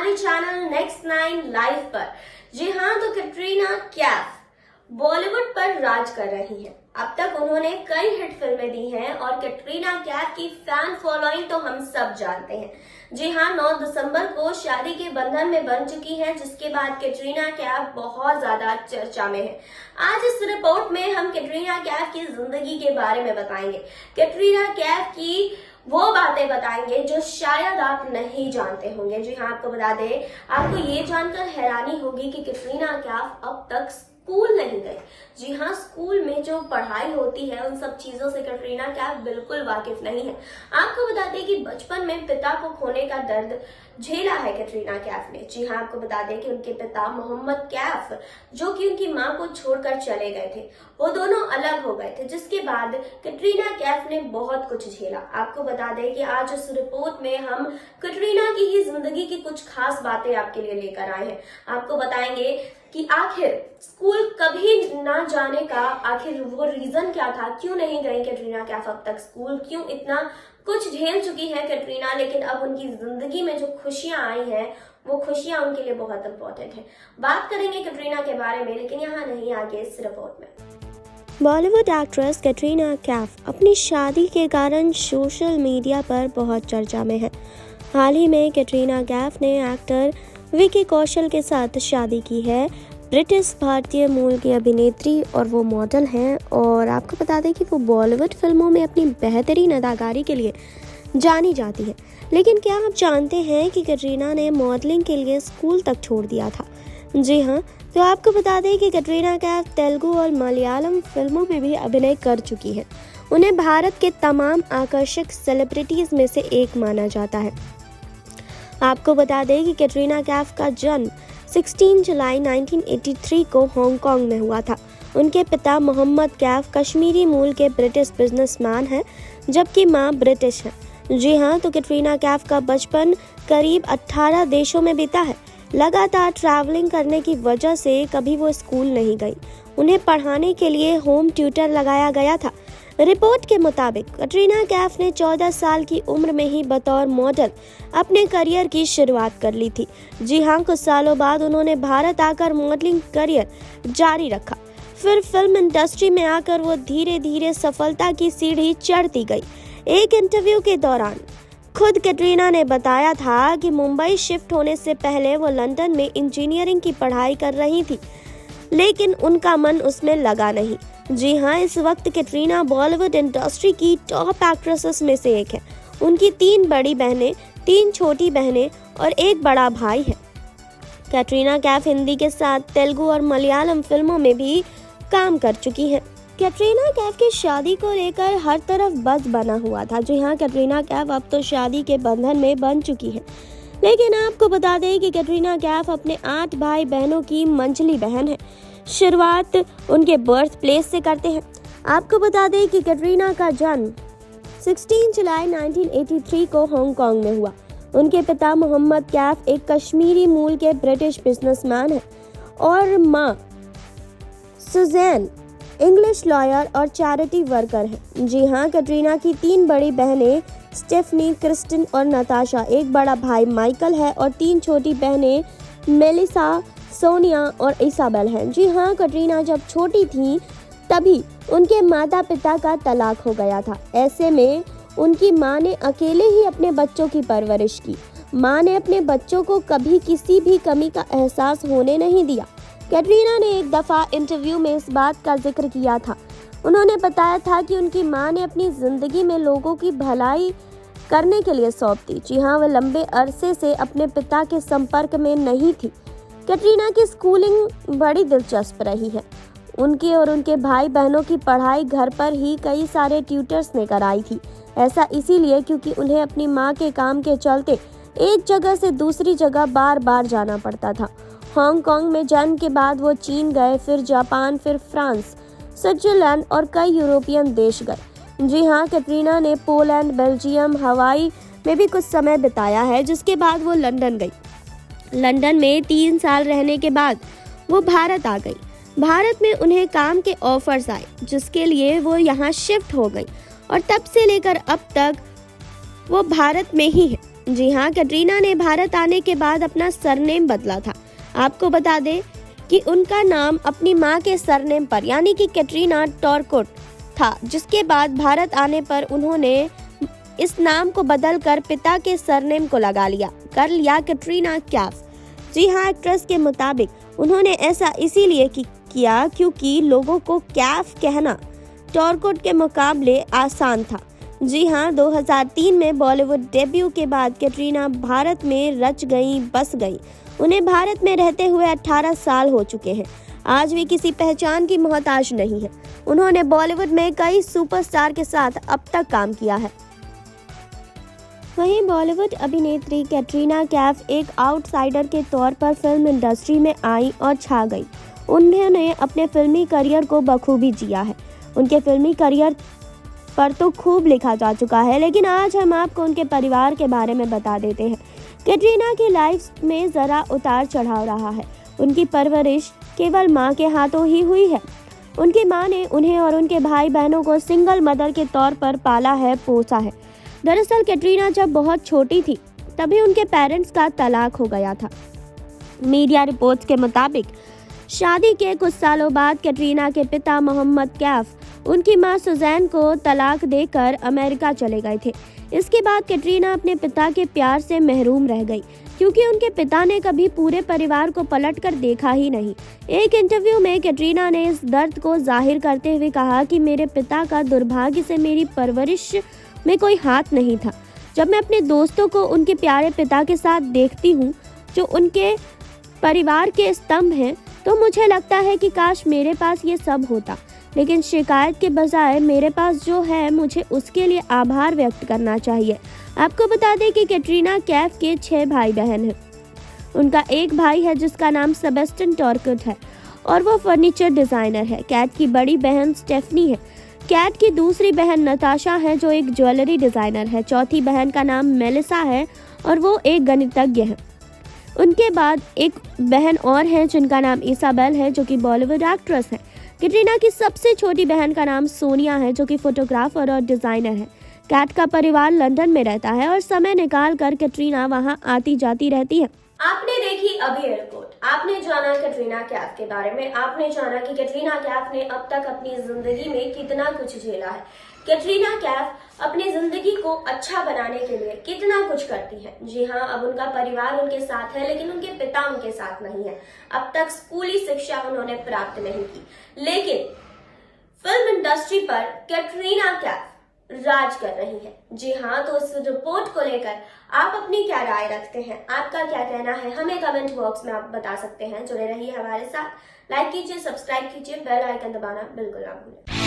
हमारे channel next 9 live पर। जी हाँ, तो कैटरीना कैफ बॉलीवुड पर राज कर रही हैं। अब तक उन्होंने कई हिट फिल्में दी हैं और कैटरीना कैफ की फैन फॉलोइंग तो हम सब जानते हैं। जी हाँ, 9 दिसंबर को शादी के बंधन में बन चुकी है, जिसके बाद कैटरीना कैफ बहुत ज्यादा चर्चा में है। आज इस रिपोर्ट में हम कैटरीना कैफ की जिंदगी के बारे में बताएंगे। कैटरीना कैफ की वो बातें बताएंगे जो शायद आप नहीं जानते होंगे। जी हाँ, आपको बता दें, आपको ये जानकर हैरानी होगी कि कैटरीना कैफ अब तक स्कूल नहीं गई। जी हाँ, स्कूल में जो पढ़ाई होती है उन सब चीजों से कैटरीना कैफ बिल्कुल वाकिफ नहीं है। आपको बता दें कि बचपन में पिता को खोने का दर्द झेला है कैटरीना कैफ ने। जी हाँ, आपको बता दें कि उनके पिता मोहम्मद कैफ, जो कि उनकी मां को छोड़कर चले गए थे, वो दोनों अलग हो गए थे, जिसके बाद कैटरीना कैफ ने बहुत कुछ झेला। आपको बता दें कि आज इस रिपोर्ट में हम कैटरीना की ही जिंदगी की कुछ खास बातें आपके लिए लेकर आए हैं। आपको बताएंगे कि आखिर स्कूल कभी ना जाने का आखिर वो रीजन क्या था, क्यों नहीं गई कैटरीना कैफ अब तक स्कूल, क्यों इतना कुछ झेल चुकी है कैटरीना, लेकिन अब उनकी जिंदगी में जो खुशियां आई हैं वो खुशियां उनके लिए बहुत इंपॉर्टेंट है। बात करेंगे कैटरीना के बारे में, लेकिन यहाँ नहीं, आगे इस रिपोर्ट में। बॉलीवुड एक्ट्रेस कैटरीना कैफ अपनी शादी के कारण सोशल मीडिया पर बहुत चर्चा में है। हाल ही में कैटरीना कैफ ने एक्टर विकी कौशल के साथ शादी की है। ब्रिटिश भारतीय मूल की अभिनेत्री और वो मॉडल हैं, और आपको बता दें कि वो बॉलीवुड फिल्मों में अपनी बेहतरीन अदाकारी के लिए जानी जाती है। लेकिन क्या आप जानते हैं कि कैटरीना ने मॉडलिंग के लिए स्कूल तक छोड़ दिया था? जी हाँ, तो आपको बता दें कि कैटरीना कैफ तेलुगु और मलयालम फिल्मों में भी अभिनय कर चुकी है। उन्हें भारत के तमाम आकर्षक सेलिब्रिटीज में से एक माना जाता है। आपको बता दें कि कैटरीना कैफ का जन्म 16 जुलाई 1983 को हांगकांग में हुआ था। उनके पिता मोहम्मद कैफ कश्मीरी मूल के ब्रिटिश बिजनेसमैन हैं, जबकि मां ब्रिटिश है। जी हाँ, तो कैटरीना कैफ का बचपन करीब 18 देशों में बीता है। लगातार ट्रैवलिंग करने की वजह से कभी वो स्कूल नहीं गई। उन्हें पढ़ाने के लिए होम ट्यूटर लगाया गया था। रिपोर्ट के मुताबिक कैटरीना कैफ ने 14 साल की उम्र में ही बतौर मॉडल अपने करियर की शुरुआत कर ली थी। जी हाँ, कुछ सालों बाद उन्होंने भारत आकर मॉडलिंग करियर जारी रखा। फिर फिल्म इंडस्ट्री में आकर वो धीरे धीरे सफलता की सीढ़ी चढ़ती गई। एक इंटरव्यू के दौरान खुद कैटरीना ने बताया था कि मुंबई शिफ्ट होने से पहले वो लंदन में इंजीनियरिंग की पढ़ाई कर रही थी, लेकिन उनका मन उसमें लगा नहीं। जी हाँ, इस वक्त कैटरीना बॉलीवुड इंडस्ट्री की टॉप एक्ट्रेसेस में से एक है। उनकी 3 बड़ी बहनें, 3 छोटी बहनें और एक बड़ा भाई है। कैटरीना कैफ हिंदी के साथ तेलुगु और मलयालम फिल्मों में भी काम कर चुकी हैं। कैटरीना कैफ की शादी को लेकर हर तरफ बज़ बना हुआ था। जी हाँ, कैटरीना कैफ अब तो शादी के बंधन में बन चुकी है, लेकिन आपको बता दें कि कैटरीना कैफ अपने 8 भाई बहनों की मंझली बहन है। शुरुआत उनके बर्थ प्लेस से करते हैं। आपको बता दें कि कैटरीना का जन्म 16 जुलाई 1983 को हांगकांग में हुआ। उनके पिता मोहम्मद कैफ एक कश्मीरी मूल के ब्रिटिश बिजनेसमैन हैं और मां सुजैन इंग्लिश लॉयर और चैरिटी वर्कर हैं। जी हाँ, कैटरीना की 3 बड़ी बहनें स्टेफनी, क्रिस्टिन और नताशा, एक बड़ा भाई माइकल है और 3 छोटी बहनें मेलिसा, सोनिया और इसाबेल हैं। जी हाँ, कैटरीना जब छोटी थी तभी उनके माता पिता का तलाक हो गया था। ऐसे में उनकी मां ने अकेले ही अपने बच्चों की परवरिश की। मां ने अपने बच्चों को कभी किसी भी कमी का एहसास होने नहीं दिया। कैटरीना ने एक दफ़ा इंटरव्यू में इस बात का जिक्र किया था। उन्होंने बताया था कि उनकी मां ने अपनी ज़िंदगी में लोगों की भलाई करने के लिए सौंप दी। जी हाँ, वह लंबे अरसे से अपने पिता के संपर्क में नहीं थी। कैटरीना की स्कूलिंग बड़ी दिलचस्प रही है। उनके और उनके भाई बहनों की पढ़ाई घर पर ही कई सारे ट्यूटर्स ने कराई थी। ऐसा इसीलिए क्योंकि उन्हें अपनी मां के काम के चलते एक जगह से दूसरी जगह बार बार जाना पड़ता था। हांगकांग में जन्म के बाद वो चीन गए, फिर जापान, फिर फ्रांस, स्विट्जरलैंड और कई यूरोपियन देश गए। जी हाँ, कैटरीना ने पोलैंड, बेल्जियम, हवाई में भी कुछ समय बिताया है, जिसके बाद वो लंदन गई। लंदन में 3 साल रहने के बाद वो भारत आ गई। भारत में उन्हें काम के ऑफर्स आए, जिसके लिए वो यहाँ शिफ्ट हो गई और तब से लेकर अब तक वो भारत में ही है। जी हाँ, कैटरीना ने भारत आने के बाद अपना सरनेम बदला था। आपको बता दें कि उनका नाम अपनी मां के सरनेम पर यानी कि कैटरीना टॉरकुट था, जिसके बाद भारत आने पर उन्होंने इस नाम को बदलकर पिता के सरनेम को लगा लिया कैटरीना कैफ। जी हाँ, एक्ट्रेस के मुताबिक उन्होंने ऐसा इसीलिए किया क्योंकि लोगों को कैफ कहना टॉरकुट के मुकाबले आसान था। जी हाँ, 2003 में बॉलीवुड डेब्यू के बाद कैटरीना भारत में रच गई, बस गई। उन्हें भारत में रहते हुए 18 साल हो चुके हैं। आज भी किसी पहचान की मोहताज नहीं है। उन्होंने बॉलीवुड में कई सुपरस्टार के साथ अब तक काम किया है। वहीं बॉलीवुड अभिनेत्री कैटरीना कैफ एक आउटसाइडर के तौर पर फिल्म इंडस्ट्री में आई और छा गई। उन्होंने अपने फिल्मी करियर को बखूबी जिया है। उनके फिल्मी करियर पर तो खूब लिखा जा चुका है, लेकिन आज हम आपको उनके परिवार के बारे में बता देते हैं। कैटरीना की लाइफ में ज़रा उतार चढ़ाव रहा है। उनकी परवरिश केवल मां के हाथों ही हुई है। उनकी मां ने उन्हें और उनके भाई बहनों को सिंगल मदर के तौर पर पाला है, पोसा है। दरअसल कैटरीना जब बहुत छोटी थी तभी उनके पेरेंट्स का तलाक हो गया था। मीडिया रिपोर्ट्स के मुताबिक शादी के कुछ सालों बाद कैटरीना के पिता मोहम्मद कैफ उनकी मां सुजैन को तलाक देकर अमेरिका चले गए थे। इसके बाद कैटरीना अपने पिता के प्यार से महरूम रह गई, क्योंकि उनके पिता ने कभी पूरे परिवार को पलटकर देखा ही नहीं। एक इंटरव्यू में कैटरीना ने इस दर्द को जाहिर करते हुए कहा कि मेरे पिता का दुर्भाग्य से मेरी परवरिश में कोई हाथ नहीं था। जब मैं अपने दोस्तों को उनके प्यारे पिता के साथ देखती हूँ, जो उनके परिवार के स्तंभ हैं, तो मुझे लगता है कि काश मेरे पास ये सब होता। लेकिन शिकायत के बजाय मेरे पास जो है, मुझे उसके लिए आभार व्यक्त करना चाहिए। आपको बता दें कि कैटरीना कैफ के 6 भाई बहन हैं। उनका एक भाई है जिसका नाम सेबेस्टियन टॉरकुट है और वो फर्नीचर डिज़ाइनर है। कैट की बड़ी बहन स्टेफनी है। कैट की दूसरी बहन नताशा है जो एक ज्वेलरी डिज़ाइनर है। चौथी बहन का नाम मेलिसा है और वो एक गणितज्ञ है। उनके बाद एक बहन और है जिनका नाम इसाबेल है, जो कि बॉलीवुड एक्ट्रेस है। कैटरीना की सबसे छोटी बहन का नाम सोनिया है, जो कि फोटोग्राफर और डिज़ाइनर है। कैट का परिवार लंदन में रहता है और समय निकाल कर कैटरीना वहां आती जाती रहती है। आपने देखी अभी रिपोर्ट। आपने जाना कैटरीना कैफ के बारे में। आपने जाना कि कैटरीना कैफ ने अब तक अपनी जिंदगी में कितना कुछ झेला है। कैटरीना कैफ अपनी जिंदगी को अच्छा बनाने के लिए कितना कुछ करती है। जी हाँ, अब उनका परिवार उनके साथ है, लेकिन उनके पिता उनके साथ नहीं है। अब तक स्कूली शिक्षा उन्होंने प्राप्त नहीं की, लेकिन फिल्म इंडस्ट्री पर कैटरीना कैफ राज कर रही है। जी हाँ, तो इस रिपोर्ट को लेकर आप अपनी क्या राय रखते हैं, आपका क्या कहना है, हमें कमेंट बॉक्स में आप बता सकते हैं। जुड़े रहिए हमारे साथ, लाइक कीजिए, सब्सक्राइब कीजिए, बेल आइकन दबाना बिल्कुल ना भूलें।